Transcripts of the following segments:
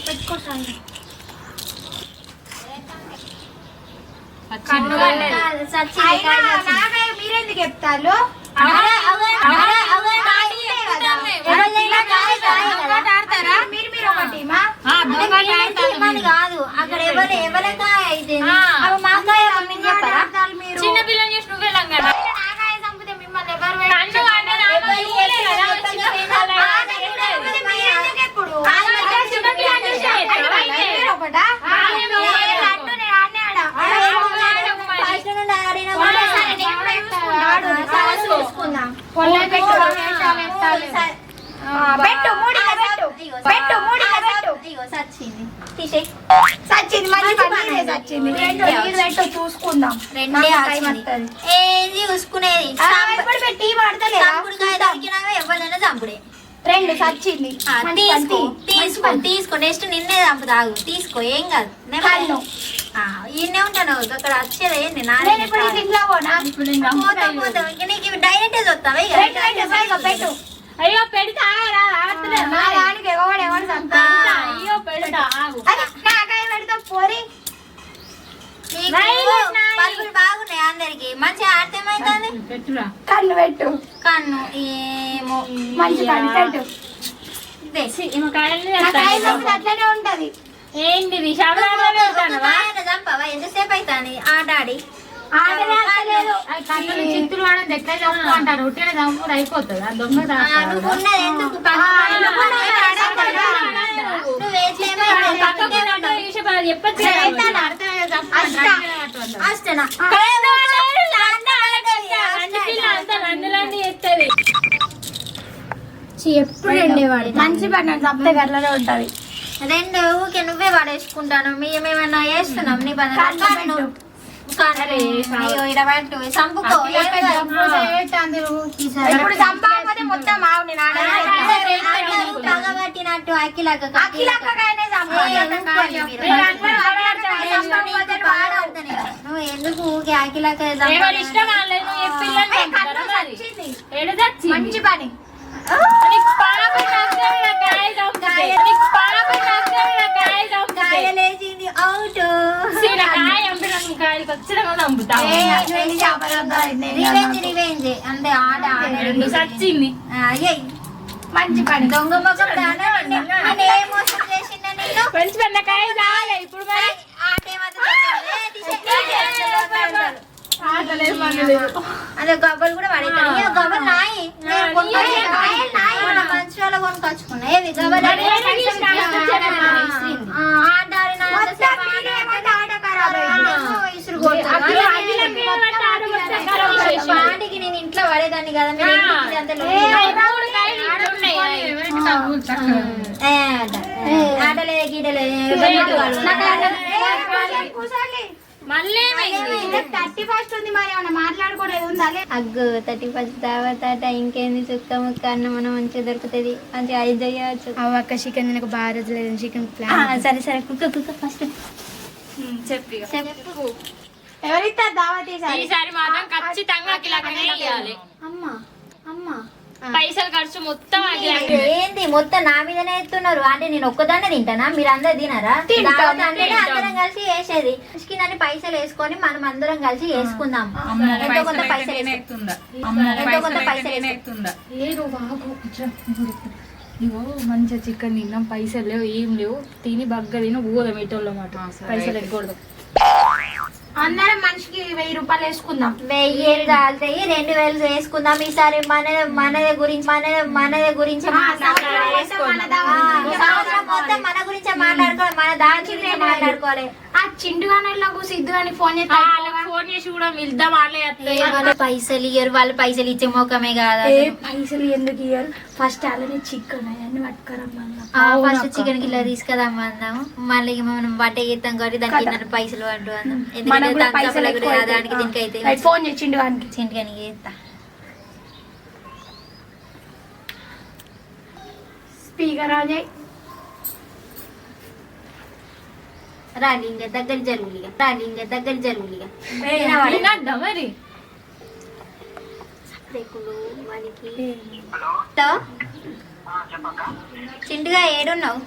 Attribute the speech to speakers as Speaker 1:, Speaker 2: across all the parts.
Speaker 1: పెట్టుకోసాను మీరెందుకు చెప్తారు మీరు ఒక టీమా కాదు అక్కడ ఎవరికాయ అయితే మాకాయ చెప్పారా చిన్న పిల్లలు చేసి నువ్వే నాకాయ చంపితే మిమ్మల్ని చూసుకుందాం ఏది చూసుకునేది ఎవరైనా చంపుడే రెండు సచ్చింది తీసుకో నెక్స్ట్ నిన్నే చంపుతాగు తీసుకో ఏం కాదు ఈయనే ఉంటాను అక్కడ వచ్చేది ఏంటి నీకు డైరెక్ట్ వస్తావా పెట్టు అయ్యో పెడతా అయ్యో పెడతా నాకాయ పెడతా పోరి బాగున్నాయి అందరికి మంచిగా ఆడితే ఏమైతుంది కన్ను పెట్టు కన్ను ఏమో మంచి పెట్టు అట్లనే ఉంటది ఏంటిది చంపవా ఎంతసేపు అవుతాను ఆట ఆడి చిత్తులు వాడని దగ్గర చంపు అంటారు ఉట్టిన చంపుడు అయిపోతుంది ఆ దొంగ ఎందుకు ఎప్పుడు రెండేవాడు మంచి పడిన చంపే గట్లనే ఉంటది రెండు ఊకే నువ్వే పడేసుకుంటాను మేమేమన్నా వేస్తున్నాం నీ పని పగబట్టినట్టు నువ్వు ఎందుకు ఊకే అఖిలక్క మంచి పని కాయలేసింది అవుట్ రివెంజ్ అంటే ఆట సచ్చింది మంచి పని దొంగ మొక్క ఏ మోసం చేసిందా నేను మంచి పన్నకాయ ఇప్పుడు మరి అదే గబ్బలు కూడా పడేస్తాను గబ్బలు నాయి మంచి వాళ్ళ కొనుకొచ్చుకున్నా ఏవి గబ్బలు పాటికి నేను ఇంట్లో పడేదాన్ని కదా ఆటలే గీటలే మళ్ళీ 31st ఉంది మరి ఏమన్నా మాట్లాడుకోలేదు ఉందా అగ్గు 31st తర్వాత ఇంకేంది చుక్క ముక్క అన్న మనం మంచిగా దొరుకుతుంది మంచిగా ఐదు చేయవచ్చు అక్క చికెన్ నాకు బాగా రోజులేదు చికెన్ సరే సరే కుక్క ఫస్ట్ చెప్పు ఎవరిస్తారు దావత్ ఈసారి మాత్రం ఖచ్చితంగా అమ్మా అమ్మా పైసలు ఖర్చు మొత్తం ఏంది మొత్తం నా మీదనే ఎత్తున్నారు అంటే నేను ఒక్కదాన్నే తింటానా మీరు అందరు తినారా అంటే అందరం కలిసి వేసేది నన్ను పైసలు వేసుకొని మనం అందరం కలిసి వేసుకుందాం ఎంతో కొంత పైసలు
Speaker 2: ఇగో మంచిగా చికెన్ తిన్నాం పైసలు లేవు ఏం లేవు తిని బగ్గ తిని ఊదం ఇటోళ్ళమాట పైసలు ఎక్కకూడదు
Speaker 1: అందరం మనిషికి 1000 రూపాయలు వేసుకుందాం
Speaker 3: 1000 కాలుతాయి 2000 వేసుకుందాం ఈసారి మనదే గురించి మొత్తం మన గురించే మాట్లాడుకోవాలి మన దాని గురించి మాట్లాడుకోవాలి
Speaker 1: ఆ చిండు గానలకు సిద్ధు అని ఫోన్
Speaker 2: చేసి కూడా వెళ్దాం వాళ్ళే
Speaker 3: పైసలు ఇయ్యరు వాళ్ళు పైసలు ఇచ్చే మొక్కమే కాదా
Speaker 1: పైసలు ఎందుకు ఇయ్యరు ఫస్ట్ అలానే చికెన్ అవన్నీ పట్టుకురమ్మన్నా
Speaker 3: ఫస్ట్ చికెన్ కిలో తీసుకురమ్మందాము మళ్ళీ మనం బట్ట చేస్తాం కాబట్టి దానికి పైసలు పట్టు అందాం దానికి దీనికి అయితే
Speaker 1: ఫోన్ చేసిండు వానికి
Speaker 3: చింటిగానికి చేస్తా
Speaker 1: స్పీకర్ రాజే
Speaker 3: రాలి ఇంకా దగ్గర జరుగులిగా
Speaker 2: మరి
Speaker 3: చింటుగా ఏడున్నావు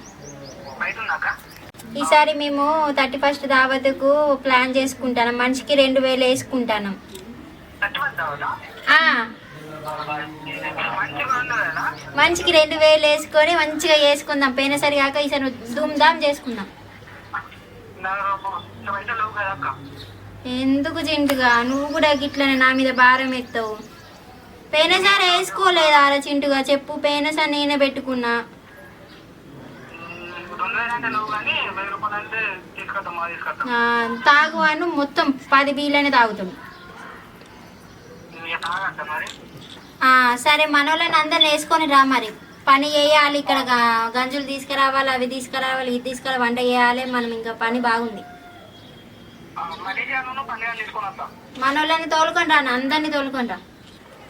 Speaker 1: ఈసారి మేము 31st దావత్కు ప్లాన్ చేసుకుంటాను. మనిషికి 2000 వేసుకుంటాను. మనిషికి 2000 వేసుకొని మంచిగా చేసుకుందాం. పోయినసారి కాక ఈసారి ధూమ్ధామ్ చేసుకుందాం. ఎందుకు చింటుగా నువ్వు కూడా గిట్లనే నా మీద భారం ఎత్తావు? పోయినసారి వేసుకోలేదా అలా చింటుగా చెప్పు. పోయినసారి నేనే పెట్టుకున్నా. తాగు అను మొత్తం 10 బీళ్ళనే తాగుతాం. సరే మనోళ్ళని అందరిని వేసుకొని రా. మరి పని చేయాలి. ఇక్కడ గంజులు తీసుకురావాలి, అవి తీసుకురావాలి, ఇది తీసుకురావాలి, వంట చేయాలి. మనం ఇంకా పని బాగుంది. మనోళ్ళని తోలుకొని రా, అందరినీ తోలుకొని రా.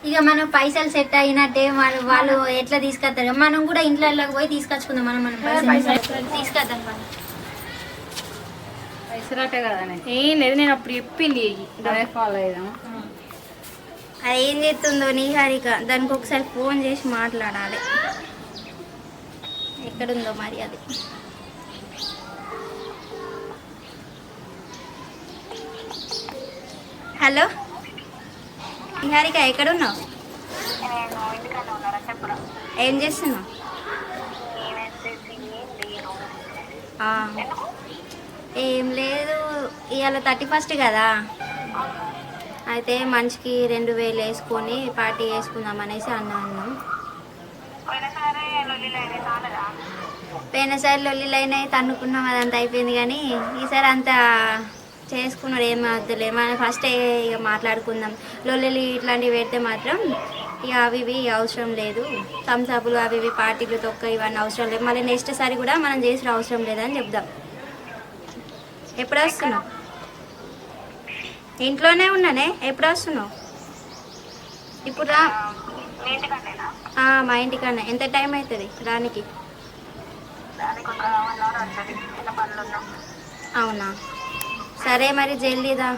Speaker 1: ఇక మనం పైసలు సెట్ అయినట్టే. వాళ్ళు ఎట్లా తీసుకొస్తారు, మనం కూడా ఇంట్లోకి పోయి తీసుకొచ్చుకుందాం. మనం పైసలు తీసుకొద్దాం.
Speaker 2: పైసలట కదా ఏం లేదు, నేను అప్పుడు చెప్పింది ఫాలో అయిదాం.
Speaker 1: అది ఏం చేస్తుందో నీహారిక, దానికి ఒకసారి ఫోన్ చేసి మాట్లాడాలి. ఎక్కడుందో మరి అది. హలో నిహారిక, ఎక్కడున్నావు? ఏం చేస్తున్నావు? ఏం లేదు, ఇవాళ 31st కదా. అయితే మనిషికి 2000 వేసుకొని పార్టీ వేసుకుందాం అనేసి అన్నాను. పోయినసారి లొల్లిలైనా తన్నుకున్నాం, అదంతా అయిపోయింది. కానీ ఈసారి అంతా చేసుకున్నాడు ఏం వద్దులే. మనం ఫస్ట్ ఇక మాట్లాడుకుందాం. లొల్లిలు ఇట్లాంటివి పెడితే మాత్రం ఇక అవి ఇవి అవసరం లేదు. థమ్స్అప్లు అవి ఇవి పార్టీలు తొక్క ఇవన్నీ అవసరం లేదు. మళ్ళీ నెక్స్ట్ సారి కూడా మనం చేసిన అవసరం లేదని చెప్దాం. ఎప్పుడు వస్తున్నావు? ఇంట్లోనే ఉన్నానే. ఎప్పుడు వస్తున్నావు? ఇప్పుడు రా. మా ఇంటికన్నా. ఎంత టైం అవుతుంది రానికి? అవునా, సరే మరి జల్దీదా.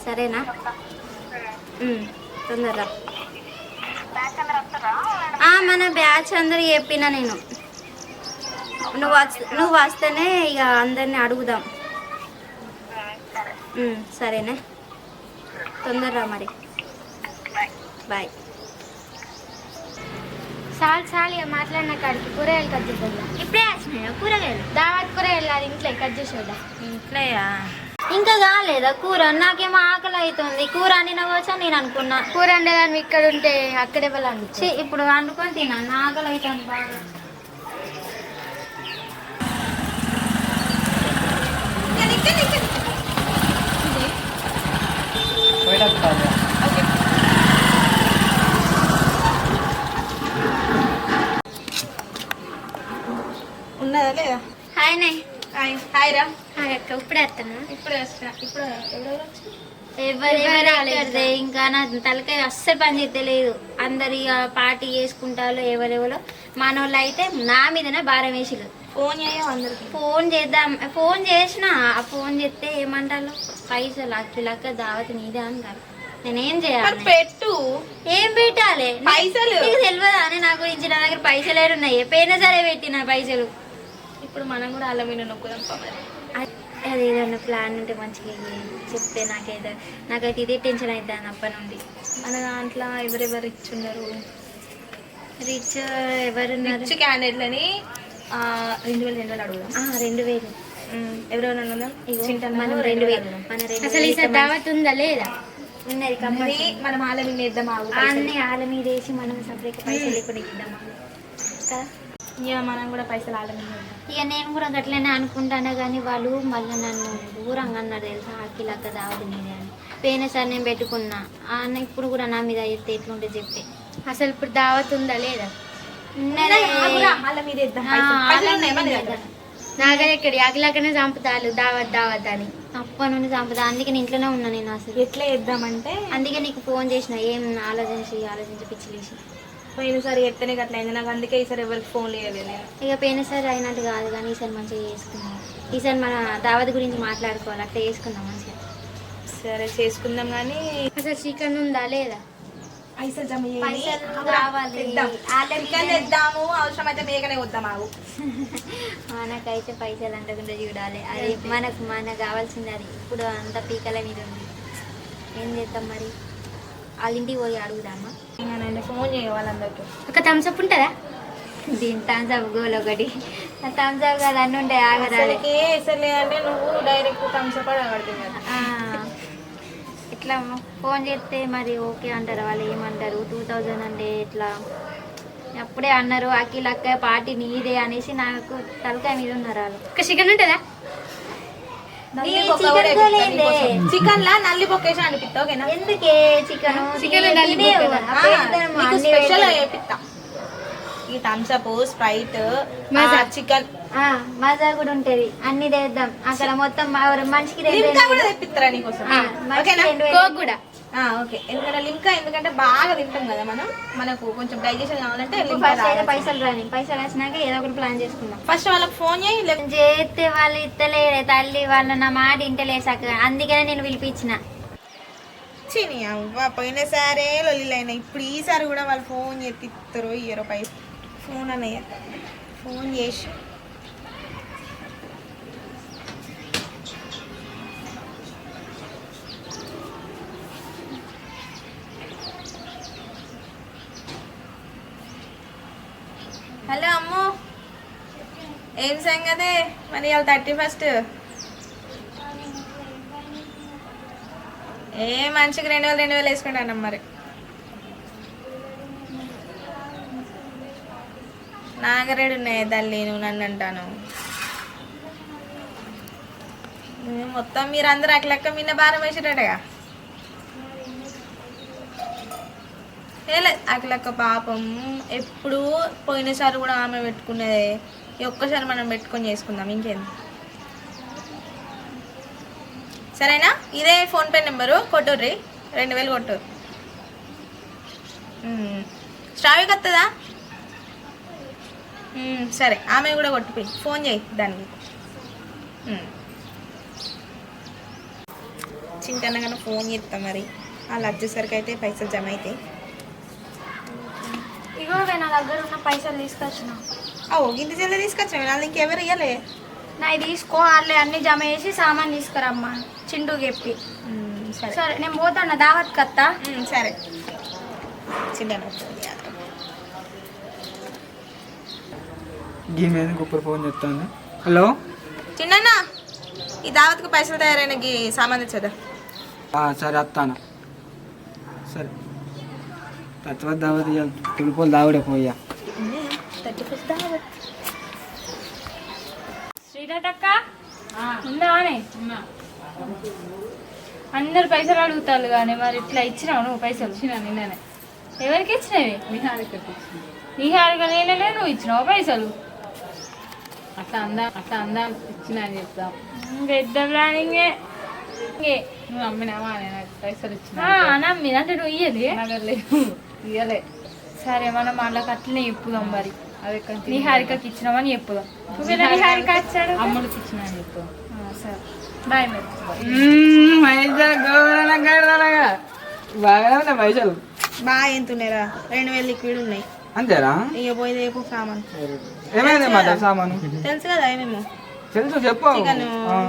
Speaker 1: సరేనా? తొందరగా. మన బ్యాచ్ అందరు చెప్పినా నేను. నువ్వు వస్తేనే ఇక అందరిని అడుగుదాం. సరేనా? తొందరగా మరి. బాయ్.
Speaker 3: చాలు ఇక మాట్లాడిన కాడికి కూరగాయలు కట్ చేద్దాం.
Speaker 1: ఇప్పుడే వచ్చినాయి కూరగాయలు.
Speaker 3: దావత్ కూరగాయలు అది ఇంట్లో కట్ చేసేదా?
Speaker 1: ఇంట్లోయా? ఇంకా కాలేదా కూర? నాకేమో ఆకలి అవుతుంది. కూర వండినవచ్చా నేను అనుకున్నా.
Speaker 3: కూర వండేదాన్ని ఇక్కడ ఉంటే అక్కడే వెళ్ళండి.
Speaker 1: ఇప్పుడు వండుకొని తిన్నాను. ఆకలి అవుతుంది బాగా.
Speaker 2: ఉన్నదా లేదా?
Speaker 1: హాయ్ నే.
Speaker 2: హాయ్ రా.
Speaker 1: హాయ్ అక్క. ఇప్పుడే వస్తాను.
Speaker 2: ఇప్పుడే వస్తున్నా. ఇప్పుడు
Speaker 1: ఎవరెవరు ఇంకా నా తలకాయ అస్సలు పని చేస్తలేదు. అందరు ఇక పార్టీ చేసుకుంటారు ఎవరెవరో. మనోళ్ళు అయితే నా మీదనే భారం వేసిరు.
Speaker 2: ఫోన్ చేయం అందరికి.
Speaker 1: ఫోన్ చేద్దాం. ఫోన్ చేసిన ఫోన్ చేస్తే ఏమంటారు? పైసలు అఖిలక్క దావత్ నీదే అంటారు. నేనేం చేయాలి?
Speaker 2: పెట్టు.
Speaker 1: ఏం పెట్టాలి?
Speaker 2: పైసలు
Speaker 1: నీకు తెలియదా అని నా గురించి? నా దగ్గర పైసలు ఏడున్నాయి. పోయినా సరే పెట్టిన పైసలు.
Speaker 2: ఇప్పుడు మనం కూడా అల్ల మీద నొక్కుదాం.
Speaker 1: అది ఏదన్నా ప్లాన్ ఉంటే మంచిగా చెప్తే. నాకైతే ఇదే టెన్షన్ అవుతుంది అప్పటి నుండి.
Speaker 2: మన దాంట్లో ఎవరెవరు రిచ్ ఉన్నారు?
Speaker 1: రిచ్ ఎవరున్నారు?
Speaker 2: రిచ్ క్యాండిడేట్లని 2000 అడుగుదాం.
Speaker 1: 2000
Speaker 2: ఎవరెవరు మనం
Speaker 1: 2000.
Speaker 3: అసలు ఈసారి దావత్ ఉందా లేదా?
Speaker 1: ఉన్నది.
Speaker 2: మనం ఆల మీద వేద్దాం.
Speaker 1: అన్ని ఆల మీద వేసి మనం సపరేట్ పైసలు లేకుండా ఇద్దాం కదా.
Speaker 2: ఇక మనం కూడా పైసలు ఆల మీద వేద్దాం.
Speaker 1: ఇక నేను కూడా గట్లనే అనుకుంటాను. కానీ వాళ్ళు మళ్ళీ నన్ను దూరంగా అన్నారు తెలుసా, అఖిలక్క దావత్ మీదే అని. పోయినసారి నేను పెట్టుకున్నా. ఇప్పుడు కూడా నా మీద అయితే ఎట్లుంటే చెప్పి.
Speaker 3: అసలు ఇప్పుడు దావత్ ఉందా లేదా? నాగర్ ఎక్కడి అఖిలక్కనే చంపుతారు దావత్ దావత్ అని.
Speaker 1: అప్పటి నుండి చంపుతా. అందుకే నేను ఇంట్లోనే ఉన్నా. నేను అసలు
Speaker 2: ఎట్లా వేద్దామంటే
Speaker 1: అందుకే నీకు ఫోన్ చేసిన. ఏం ఆలోచించి పిచ్చిలేసి.
Speaker 2: పోయినసారి ఎత్తనే అట్లా అయింది నాకు. అందుకే ఈసారి ఎవరికి ఫోన్ చేయలేదు నేను.
Speaker 1: ఇక పోయినసారి అయినట్టు కాదు కానీ ఈసారి మంచిగా చేసుకుందాం. ఈసారి మన దావత్ గురించి మాట్లాడుకోవాలి. అట్లా చేసుకుందాం మంచిగా.
Speaker 2: సరే చేసుకుందాం. కానీ
Speaker 3: అసలు చికెన్ ఉందా లేదా?
Speaker 4: పైసలు జమ చేయాలి.
Speaker 3: పైసలు కావాలి.
Speaker 4: తెద్దాం. చికెన్ తెద్దాము, అవసరమైతే మేకనే వద్దాం. ఆగు
Speaker 3: మనకైతే పైసలు అంటకుండా చూడాలి. అది మనకు కావాల్సింది అది. ఇప్పుడు అంత పీకల మీద ఉంది. ఏం చేద్దాం మరి? వాళ్ళ ఇంటికి పోయి అడుగుదామా?
Speaker 4: నేను ఫోన్ చేయ వాళ్ళందరికీ.
Speaker 1: ఒక థమ్స్అప్ ఉంటుందా?
Speaker 3: దీని థమ్స్అప్ గోల్ ఒకటి. థమ్స్అప్ కాదు, అన్నీ ఉంటాయి. ఆగరాలి.
Speaker 4: అసలు లేదంటే నువ్వు డైరెక్ట్ థమ్స్అప్ అడగడుతుంది కదా.
Speaker 3: ఇట్లా ఫోన్ చేస్తే మరి ఓకే అంటారు. వాళ్ళు ఏమంటారు? 2000 అంటే ఎట్లా? అప్పుడే అన్నారు అఖిల్ అక్క పార్టీ నీదే అనేసి నాకు తలకాయ మీద ఉన్నారు వాళ్ళు.
Speaker 1: ఒక చికెన్ ఉంటుందా?
Speaker 4: చికెన్ లా నల్లి బొక్కేసి అనిపిస్తా. ఓకేనా?
Speaker 3: ఎందుకే చికెన్
Speaker 4: స్పెషల్ చేపిస్తా. ఈ థమ్స్అప్, స్ప్రైట్, చికెన్
Speaker 3: మజా కూడా ఉంటది. అన్ని తెద్దాం అక్కడ మొత్తం మనిషికి
Speaker 4: తెప్పిస్తారా నీకోసం?
Speaker 1: కోక్ కూడా.
Speaker 4: ఓకే. ఎందుకంటే లింకా ఎందుకంటే బాగా తింటాం కదా మనం. మనకు కొంచెం డైజెషన్ కావాలంటే
Speaker 3: పైసలు రాని. పైసలు వచ్చినాక ఏదో ఒకటి ప్లాన్ చేసుకుందాం.
Speaker 4: ఫస్ట్ వాళ్ళకి ఫోన్ చేయి.
Speaker 3: చేస్తే వాళ్ళు ఇస్తలేరే తల్లి. వాళ్ళు నా మాట ఇంటలేదు చక్కగా. అందుకనే నేను పిలిపించిన.
Speaker 4: చిని అవ్వ పోయినసారే లొల్లిలైనా. ఇప్పుడు ఈసారి కూడా వాళ్ళు ఫోన్ చేసి ఇస్తారు. ఇయ్యరో పైసలు. ఫోన్ అన్నయ్య ఫోన్ చేసి హలో అమ్ము, ఏం సంగతే మరి? ఇవాళ 31st. ఏ మనిషికి 2000 వేసుకుంటాను మరి. నాగరేడు ఉన్నాయి తల్లి, నువ్వు నన్ను అంటాను. మొత్తం మీరందరూ అట్లెక్క మిన్న భారం వేసేటట్టుగా. అట్లెక్క పాపం ఎప్పుడు పోయినసారి కూడా ఆమె పెట్టుకునేదే. ఒక్కసారి మనం పెట్టుకొని చేసుకుందాం. ఇంకేంది? సరేనా? ఇదే ఫోన్పే నెంబరు. కొట్టుర్రి, 2000 కొట్టు. శ్రావికి వస్తుందా? సరే, ఆమె కూడా కొట్టుపోయి ఫోన్ చేయి దానికి. చింతనగానే ఫోన్ చేస్తాం మరి. వాళ్ళు వచ్చేసరికి అయితే పైసలు జమ అవుతాయి.
Speaker 2: ఇగో నా దగ్గర ఉన్న పైసలు తీసుకొచ్చిన.
Speaker 4: ఇంత జల్దీ తీసుకొచ్చాను. వాళ్ళు ఇంకెవరు ఇవ్వలే.
Speaker 2: నాయి తీసుకో. వాళ్ళే అన్ని జమ చేసి సామాన్ తీసుకురమ్మా చింటూ చెప్పి.
Speaker 4: సరే
Speaker 2: సరే, నేను పోతాను దావత్ కత్తా.
Speaker 4: సరే. చిన్న
Speaker 5: గీమేది కుప్పర్ ఫోన్ చెప్తాను. హలో
Speaker 4: చిన్న, ఈ దావత్కు పైసలు తయారైన సామాన్ తెచ్చదా?
Speaker 5: సరే వస్తాను. సరే తత్వ దావత్ తులిపోలు దావుడే పోయా.
Speaker 2: శ్రీలతక్క ఉందానే? అందరు పైసలు అడుగుతారు కానీ మరి ఇట్లా ఇచ్చినావు నువ్వు పైసలు?
Speaker 6: ఇచ్చిన నిన్ననే.
Speaker 2: ఎవరికి ఇచ్చినవి? నిహారిక నేనే నువ్వు ఇచ్చినావు పైసలు?
Speaker 6: అట్లా అందా ఇచ్చిన అని చెప్తాం.
Speaker 2: పెద్ద ప్లానింగే.
Speaker 6: నువ్వు నమ్మినావా? నాకు పైసలు ఇచ్చిన
Speaker 2: నమ్మిది అంటే నువ్వు ఇయ్యది
Speaker 6: నగలు లేవు, ఇయ్యలే.
Speaker 2: సరే, మనం వాళ్ళకి అట్లనే చెప్పుదాం మరి.
Speaker 6: అది ఎక్కడ
Speaker 2: నిహారికకి ఇచ్చినామని చెప్పుదాం. నిహారిక వచ్చాడు,
Speaker 6: అమ్ముడికి ఇచ్చిన అని చెప్తాం.
Speaker 2: సరే బాయ్ మరి.
Speaker 5: బాగా ఉన్నాయి పైసలు.
Speaker 4: బాగా ఎంతున్నారా? 2000 లిక్విడ్ ఉన్నాయి.
Speaker 5: అంతేనా?
Speaker 4: ఇక పోయి రేపు సామాన్
Speaker 5: ఏమైంది మాట సామాను?
Speaker 4: తెలుసు కదా ఏమేమో.
Speaker 5: తెలుసు, చెప్పు.
Speaker 4: చికెన్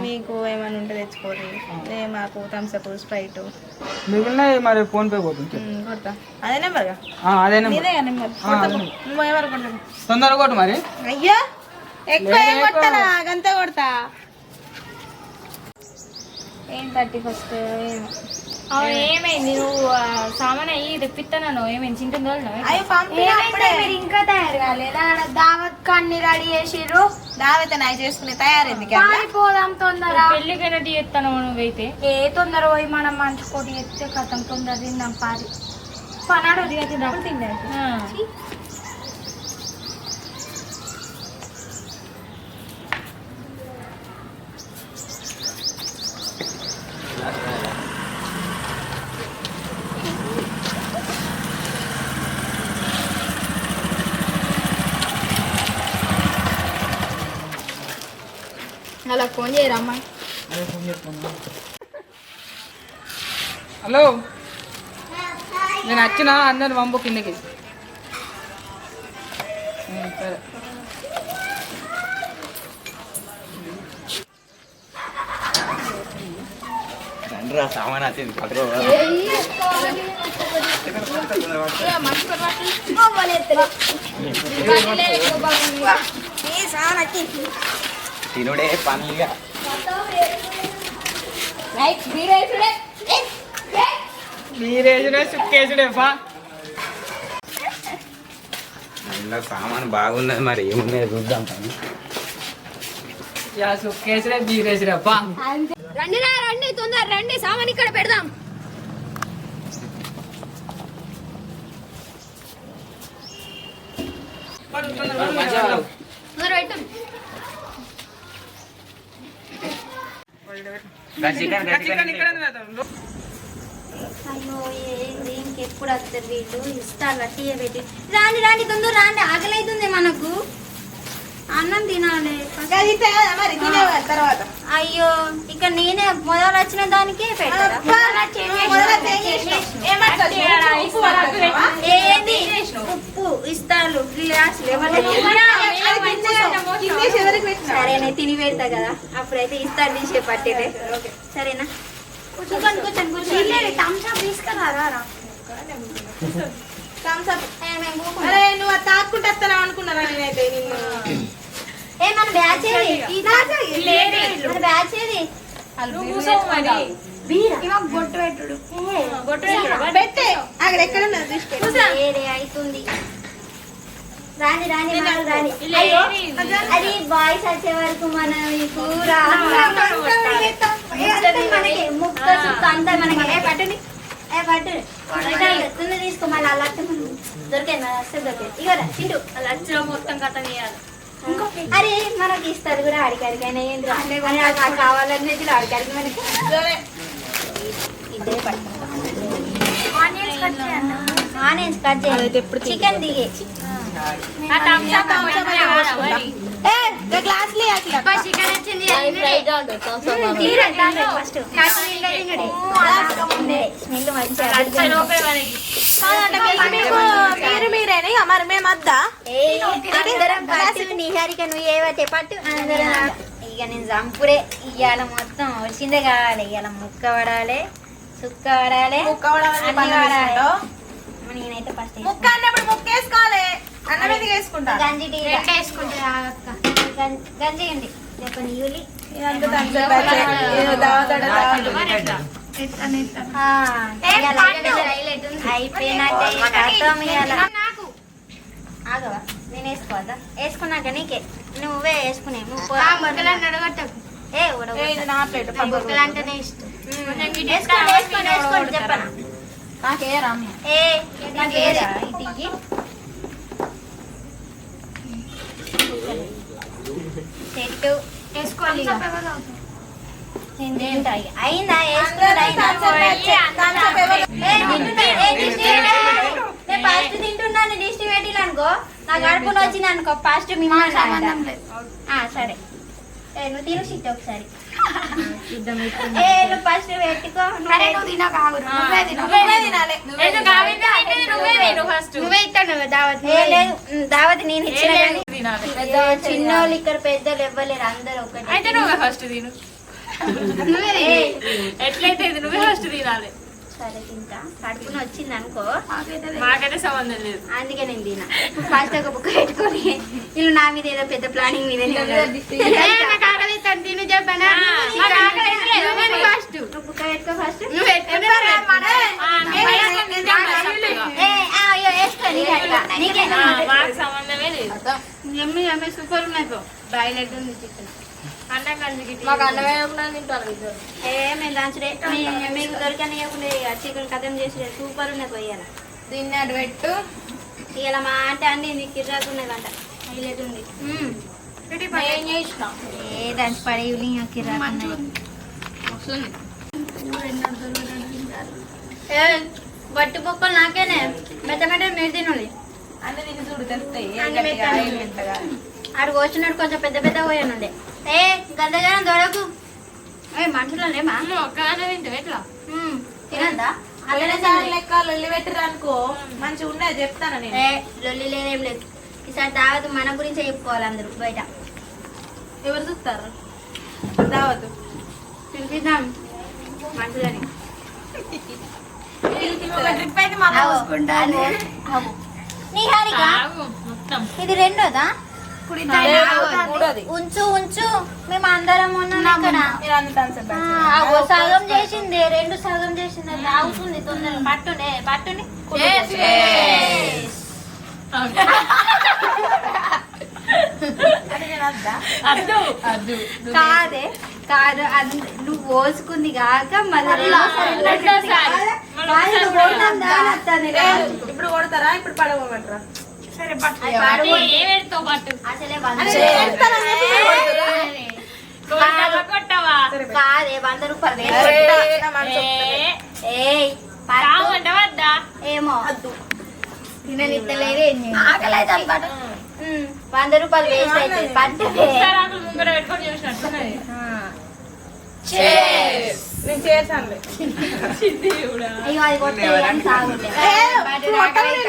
Speaker 4: మీకు ఏమైనా ఉంటే తెచ్చుకోరు. మాకు థమ్స్అప్, స్ప్రైట్
Speaker 5: మిగిలిన మరి ఫోన్ పే పోతుంది.
Speaker 4: కొడతా. అదే నెంబర్గా?
Speaker 5: అదే నెంబర్.
Speaker 4: ఇదే నెంబర్. నువ్వు ఏమని కొట్టాను?
Speaker 5: తొందరగా కొట్టు మరి.
Speaker 4: అయ్యా ఎక్కువ ఏం కొడతానా? గంతే కొడతా.
Speaker 2: ఏం 31st? అవును, ఏమైంది? నువ్వు సామాన్ అయ్యి తెప్పిస్తాను. ఏమైంది? చింటుంది
Speaker 4: అయ్యో పంపినప్పుడే
Speaker 2: ఇంకా తయారు కాలేదా? దావత్ కన్ని రెడీ చేసిర్రు.
Speaker 4: దావైతే నాయ చేసుకునే తయారైంది.
Speaker 2: పోదాం తొందర. పెళ్ళికైనట్టు చేస్తాను నువ్వైతే. ఏ తొందర పోయి మనం మంచుకోటి ఎత్తే కథం తొందర తిందాం. పనాడు తిందా.
Speaker 1: అలా ఫోన్ చేయరమ్మా.
Speaker 5: హలో నేను వచ్చిన అందరిని పంపు కిందకి. సరే
Speaker 7: సామాన్ వచ్చింది పట్టుకో. తినుడే పనిగా
Speaker 5: మీరేసుడే సుక్కేసుడే పా.
Speaker 7: అందులో సామాన్ బాగున్నది, మరి ఏమున్నాయో చూద్దాం పని.
Speaker 5: సుక్కేసుడే బీరేసుడే పా.
Speaker 1: రండి రండి తొందర రండి, సామాన్ ఇక్కడ పెడదాం. తొందర పెట్టు.
Speaker 3: అయ్యో ఏంది ఇంకెప్పుడు వస్తారు వీళ్ళు, ఇస్తారు గట్టిగా పెట్టి. రాండి రాండి తొందర రాండి, ఆకలి అవుతుంది మనకు, అన్నం తినాలి.
Speaker 4: మరి తినేవా తర్వాత?
Speaker 3: అయ్యో ఇక్కడ నేనే మొదలు వచ్చిన దానికే పెట్టారా? ఏంది ఉప్పు ఇస్తారు గ్లాసులు, సరేనే తిని పెడతా కదా, అప్పుడైతే ఇస్తారు తీసే పట్టేదే. సరేనా? కూర్చోండి కూర్చోండి కూర్చోండి. థమ్స్అప్ తీసుకురారా?
Speaker 4: అరే నువ్వు అది తాక్కుంటా అనుకున్నారా? నేనైతే నిన్ను
Speaker 3: ఏ మన బ్యాచ్ ఏది? మన బ్యాచ్ ఏది?
Speaker 2: బొట్టు పెట్టుడు
Speaker 4: పెట్టే అక్కడ ఎక్కడ
Speaker 3: ఏడే అవుతుంది. రాని రాని రాని. అయ్యో, అది బాయ్స్ వచ్చే వరకు మన ఈ కూర మనకి ముక్క సుక్క అంతా మనకి. పట్టండి పట్టు తొందర తీసుకో, మళ్ళీ అలా దొరికేది వస్తే దొరికేది. ఇగోరా చింటూ
Speaker 2: లచ్చలో మొత్తం కథ వేయాలి.
Speaker 3: అరే మనకి ఇస్తారు కూడా అడిగారికైనా ఏం కావాలని అడిగారికి మనకి ఇదే పట్టు. ఆనియన్స్ కట్ చేయాలి, చికెన్ దిగే
Speaker 4: గ్లాసులు
Speaker 3: చికెన్ వచ్చింది స్మెల్
Speaker 4: మీరు మీరేనా మరి మేము వద్దా?
Speaker 3: నిహారిక నువ్వు ఏవైతే పట్టు అందరం. ఇక నేను చంపుడే ఇవాళ మొత్తం వచ్చిందే కావాలి. ఇవాళ ముక్క పడాలి, సుక్క పడాలి, నేనైతే ఫస్ట్
Speaker 4: ముక్క అన్నప్పుడు ముక్క వేసుకోవాలి, అన్నం ఎందుకు వేసుకుంటా?
Speaker 3: గంజి గంజి అండి చెప్పండి యూలి ఆగవా? నేను వేసుకోవద్దా? వేసుకున్నాక నీకే నువ్వే వేసుకునే
Speaker 4: నా ప్లేట్
Speaker 3: అంటేనే ఇష్టం. వేసుకోండి చెప్పనా? చెట్టు వేసుకోవాలి. అయిందా? ఫస్ట్ తింటున్నాను దిష్టి పెట్టిన అనుకో, నాకు అడుపున వచ్చింది అనుకో, ఫస్ట్ మిమ్మల్ని. సరే నువ్వు తిను సిట్ ఒకసారి. నువ్వు ఫస్ట్ పెట్టుకో. దావత్ నేను ఇచ్చిన చిన్నోళ్ళు ఇక్కడ పెద్దలు ఇవ్వలేరు, అందరు ఒకటి.
Speaker 2: అయితే నువ్వే ఫస్ట్ తిను. ఎట్లయితే నువ్వే ఫస్ట్ తినాలి.
Speaker 3: సరే తింటా, కడుపున వచ్చింది అనుకో,
Speaker 2: మాకైతే సంబంధం లేదు.
Speaker 3: అందుకే నేను తినా. ఫస్ట్ ఒక బుక్ పెట్టుకొని వీళ్ళు నా మీద ఏదో పెద్ద ప్లానింగ్ మీద
Speaker 1: తిని చెప్పాను ఫస్ట్.
Speaker 3: నువ్వు బుక్ పెట్టుకో ఫస్ట్.
Speaker 2: మాకు సంబంధమే లేదు.
Speaker 1: ఎమ్మి ఎమ్మి సూపర్ ఉన్నాయి, బాయిలెట్ ఉంది చికెన్.
Speaker 2: అన్నం కలిసి
Speaker 1: మాకు అన్నమే తింటారు.
Speaker 3: మేము దంచుడే మీకు దొరకనియకుండా చికెన్ కథం చేసి సూపర్ ఉన్నాయి పోయాలి.
Speaker 1: దీన్ని అటు పెట్టు.
Speaker 3: ఇలా మా అంటే అన్ని నీకు కిర్రాకున్నదంట, హైలైట్ ఉంది.
Speaker 1: ఏం చేసిన
Speaker 3: ఏ దంచి పడే కిర్రాకున్నాయి. గట్టి బొక్కలు నాకేనే, మెత్త మెత్త మీరు తినాలి.
Speaker 4: అన్ని తిని చూడు తెలుస్తాయి.
Speaker 3: ఆడు వచ్చినట్టు కొంచెం పెద్ద పెద్ద పోయానుండే. గందగానం దొరకు. మనుషులు లేమా?
Speaker 2: ఒక్కదానే తింటావు ఎట్లా?
Speaker 3: తినందా?
Speaker 4: పోయినసారి లెక్క లొల్లి పెట్టిరు అనుకో మంచిగా ఉండేది చెప్తాను నేను.
Speaker 3: లొల్లి లేదేం లేదు. ఈసారి దావత్ మన గురించే చెప్పుకోవాలి అందరూ బయట.
Speaker 4: ఎవరు చూస్తారు దావద్దు
Speaker 3: పిలిపిద్దాం మంచిదని.
Speaker 4: ట్రిప్ అయితే మా
Speaker 3: చూసుకుంటాను. నిహారిక ఇది రెండోదా? ఉంచు ఉంచు మేము అందరం ఉన్నాం ఇక్కడ. సగం చేసింది, రెండు సగం చేసింది. అది అవుతుంది తొందరగా. పట్టుండే పట్టుండి. కాదే కాదు, అది నువ్వు పోసుకుంది కాక మళ్ళీ
Speaker 4: ఇప్పుడు కొడతారా ఇప్పుడు పడగొట్టరా?
Speaker 3: అసలే కాదే 100 రూపాయలు ఏమో తిననిత్తలేదే. 100 రూపాయలు వేస్ట్ అవుతుంది. పట్టదే
Speaker 4: నేను చేశాను
Speaker 3: అయ్యో అది కొట్టే సాగుండే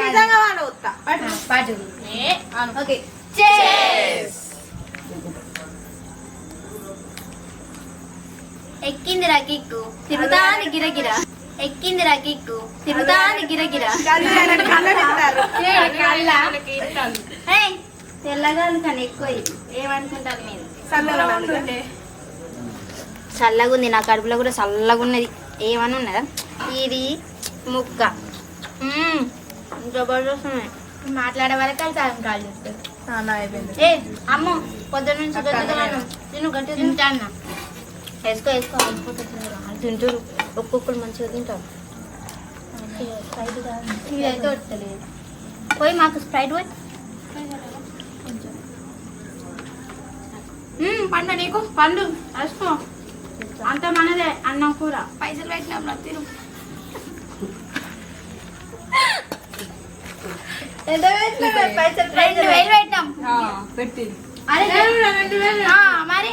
Speaker 4: నిజంగా వాడు వస్తా
Speaker 3: పాటు. ఓకే ఎక్కిందిరా కిక్కు తిరుగుతాంది గిరగిరా. ఎక్కిందిరా కిక్కు తిరుగుతాంది గిరగిరా. తెల్లగాలు కానీ ఎక్కువ. ఏమనుకుంటారు మీరు? చల్లగా ఉంది, నా కడుపులో కూడా చల్లగా ఉన్నది. ఏమని ఉన్నదా ఇది ముక్క జబర్దస్త్ ఉన్నాయి. మాట్లాడే వరకు అది సగం కాల్ చేస్తారు. ఏ అమ్మో పొద్దున్న నుంచి గట్టిగా నేను గట్టి తింటాను. వేసుకో వేసుకో అయిపోతుంది. వాళ్ళు తింటారు, ఒక్కొక్కరు మంచిగా తింటారు. స్ప్రైట్ ఇదైతే వస్తలేదు. పోయి మాకు స్ప్రైట్ పోయి పండు నీకు పండు వేసుకో. అంత మనదే అన్నం కూర. పైసలు పెట్టినాం నా తిరు. పైసలు 2000 పెట్టినాం. మరి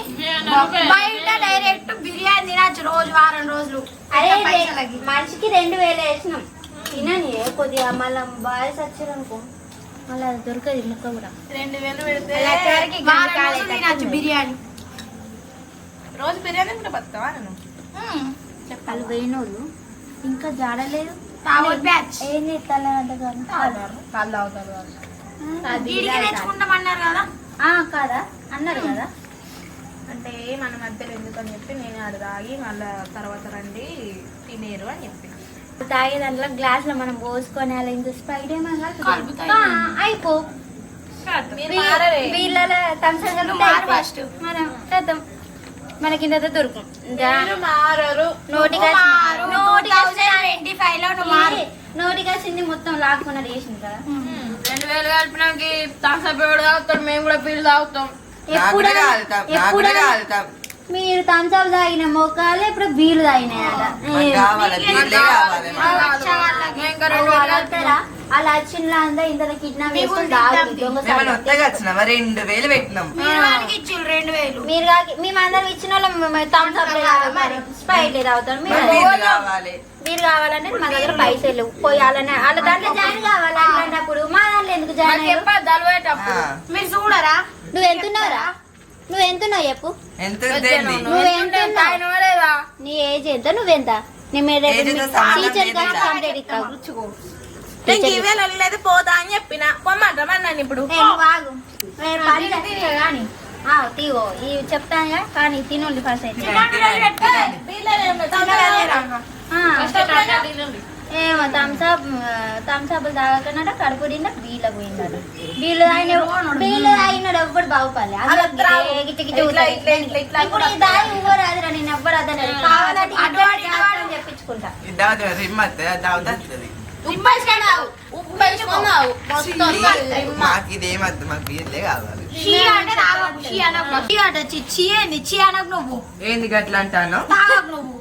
Speaker 3: బయట డైరెక్ట్ బిర్యానీ తినచ్చు రోజు వారం రోజులు. అరే మనిషికి 2000 వేసినాం. తినని కొద్దిగా మళ్ళీ బాయ్స్ వచ్చారు అనుకో మళ్ళీ అది దొరకదు ముక్క కూడా.
Speaker 4: 2000 పెడితే
Speaker 3: తినచ్చు బిర్యానీ.
Speaker 4: రోజు బిర్యానీ కూడా బతావా? నేను
Speaker 3: వాళ్ళు పోయినోళ్ళు ఇంకా జాడలేదు. ఏం చేస్తానంట
Speaker 4: తెచ్చుకుంటామన్నారు కదా.
Speaker 3: కాదా అన్నారు కదా.
Speaker 4: అంటే మన మధ్యలో ఎందుకని చెప్పి నేను ఆడ తాగి మళ్ళా తర్వాత రండి తినేరు అని చెప్పి
Speaker 3: తాగే దాంట్లో గ్లాస్ లో మనం పోసుకొని అలా ఇంకా స్ప్రైట్ అయిపో. వీళ్ళ ఫస్ట్ మనం కథం మనకి ఇంత దొరుకు. నోటికి వచ్చింది మొత్తం లాక్కున్నది వేసింది కదా.
Speaker 2: 2000 కలిపినాకి తాసపేడు తాగుతాడు, మేము కూడా పిల్లలు తాగుతాం.
Speaker 3: మీరు థమ్స్అప్ తాగిన మొక్కలు ఇప్పుడు బీలు తాగినాయట. అలా వచ్చిన అంతా ఇంత కిడ్నాప్ చేసుకుని మేమందరం ఇచ్చిన వాళ్ళం థమ్స్అప్ స్ప్రైట్ తాగుతాం. మీరు కావాలంటే మా దగ్గర పైసలు లేవు పోయాలని వాళ్ళ దాంట్లో జాయిన్ కావాలన్నప్పుడు మా దాంట్లో ఎందుకు జాయిన్
Speaker 2: మీరు చూడరా?
Speaker 3: నువ్వు ఎంతున్నావురా? నువ్వు ఎంతున్నావు చెప్పు. నీ ఏజ్ ఎంత? నువ్వెంత?
Speaker 4: పోతా అని చెప్పిన పొమ్మంటామన్నాను. ఇప్పుడు
Speaker 3: తీగో ఇవి చెప్తాను కానీ తినండి ఫస్ట్ అయితే. ఏమో థమ్స్అప్లు తాగకుండా కడుపు నిండా బీల పోయిందట. బీలు తాగినాడు ఎవ్వడు బాగుపడలే. ఇప్పుడు ఈ దాయి ఇవ్వరాదురా, నేను ఎవ్వరు అదని చెప్పించుకుంటా.
Speaker 2: నువ్వు
Speaker 5: ఏంది గట్లా అంటాను?
Speaker 2: నువ్వు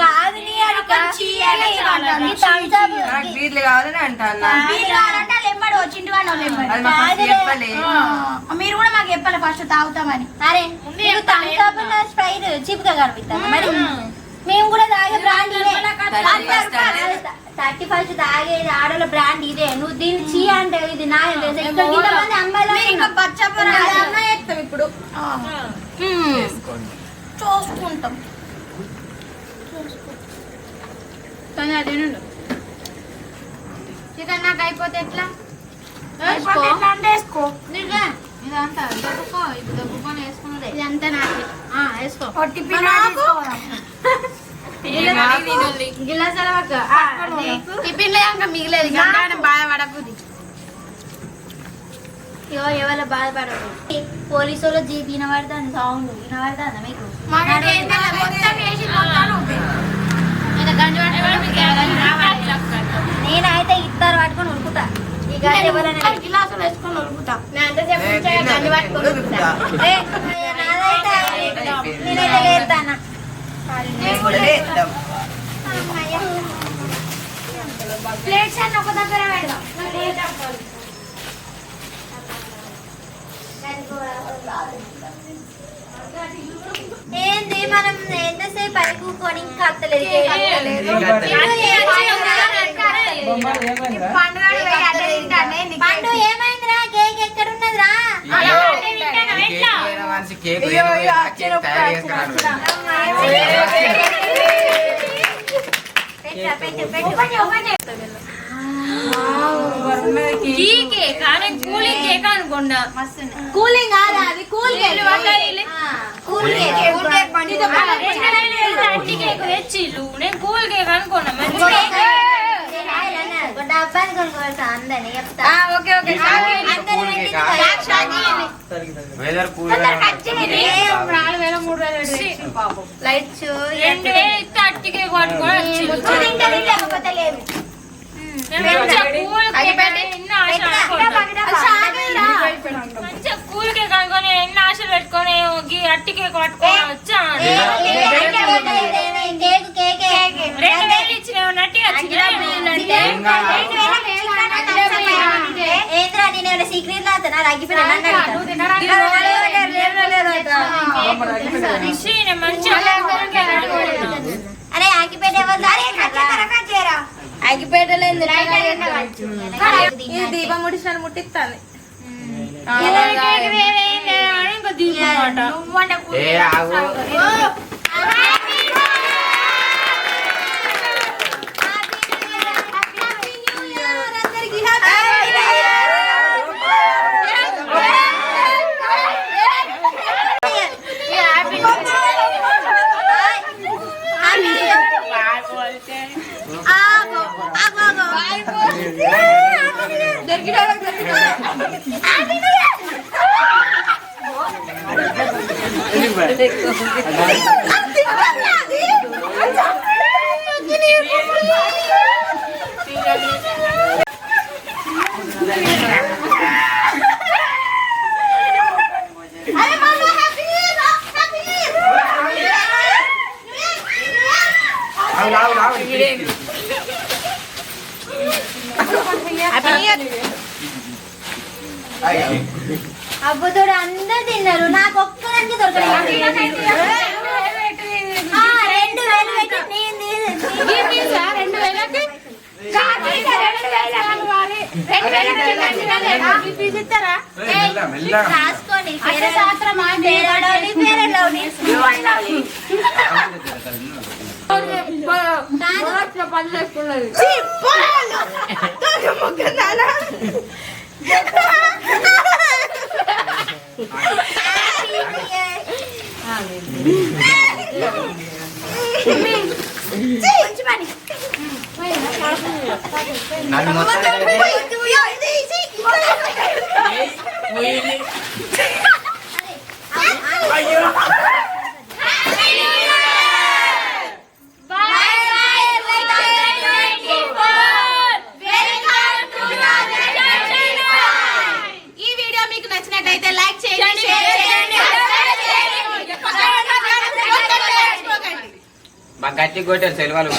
Speaker 3: కాదు
Speaker 5: బీర్లు కావాలని అంటాను.
Speaker 2: చింటి వాడు మీరు కూడా మాకు చెప్పాలి ఫస్ట్ తాగుతామని.
Speaker 3: అరే మీరు థమ్స్అప్ స్ప్రైట్ చీప్ గా కనిపిస్తాను మరి మేము కూడా తాగే బ్రాండ్ ఇదే 31st తాగేది ఆడల బ్రాండ్ ఇదే. నువ్వు దీన్ని చీ అంటే ఇది నా అమ్మాయి
Speaker 4: ఇప్పుడు
Speaker 2: చూసుకుంటాం.
Speaker 3: చికెన్ నాకు అయిపోతే ఎట్లా
Speaker 2: అంటే వేసుకో.
Speaker 3: ఇదంతా దొబ్బుకో ఇది దొబ్బుకొని వేసుకున్నదే
Speaker 1: ఇదంతా నాకు వేసుకో
Speaker 3: గిలాసాల
Speaker 1: టిఫిన్ లేక మిగిలేదు బాధపడకుది.
Speaker 3: ఇగో ఎవరో బాధపడదు. పోలీసు వాళ్ళు జీప్ వినబడతాను సౌండ్ వినబడతాను మీకు నేనైతే ఇద్దరు పట్టుకొని ఉరుకుతా. ఇక ఎవరైనా
Speaker 2: గిలాసులు వేసుకొని ఉరుకుతా.
Speaker 3: నేనైతే లేస్తాను.
Speaker 2: ప్లేట్స్ అన్ని ఒక దగ్గర పెడదాం.
Speaker 3: ఏంది మనం ఎంతసేపు పైకి కూకొని ఇంకా అత్తలేదు. పండు ఏమైందిరా? కేక్ ఎక్కడ ఉన్నదిరా?
Speaker 1: కూలింగ్ కాదా అది? కూల్ కేక్
Speaker 3: డబ్బాని కొనుక్కోవచ్చా అందరినీ చెప్తా. లైట్స్
Speaker 2: కూల్ కేక్ అనుకొని ఎన్ని ఆశలు పెట్టుకొని అట్టి కేక్ పట్టుకొని వచ్చా.
Speaker 3: సీక్రెట్ అరే ఆగిపేట
Speaker 1: ఆగిపేటలో
Speaker 4: దీపం ముడిసిన ముట్టిస్తాను.
Speaker 3: అబ్బుతోడు అందరు తిన్నారు, నాకు ఒక్కదానికి దొరకలేదు. 2000 పెట్టి రాసుకోండి.
Speaker 2: ఈ వీడియో మీకు నచ్చినట్లయితే లైక్ చేయండి, షేర్ చేయండి,
Speaker 7: గట్టి కొట్టారు సెలవులు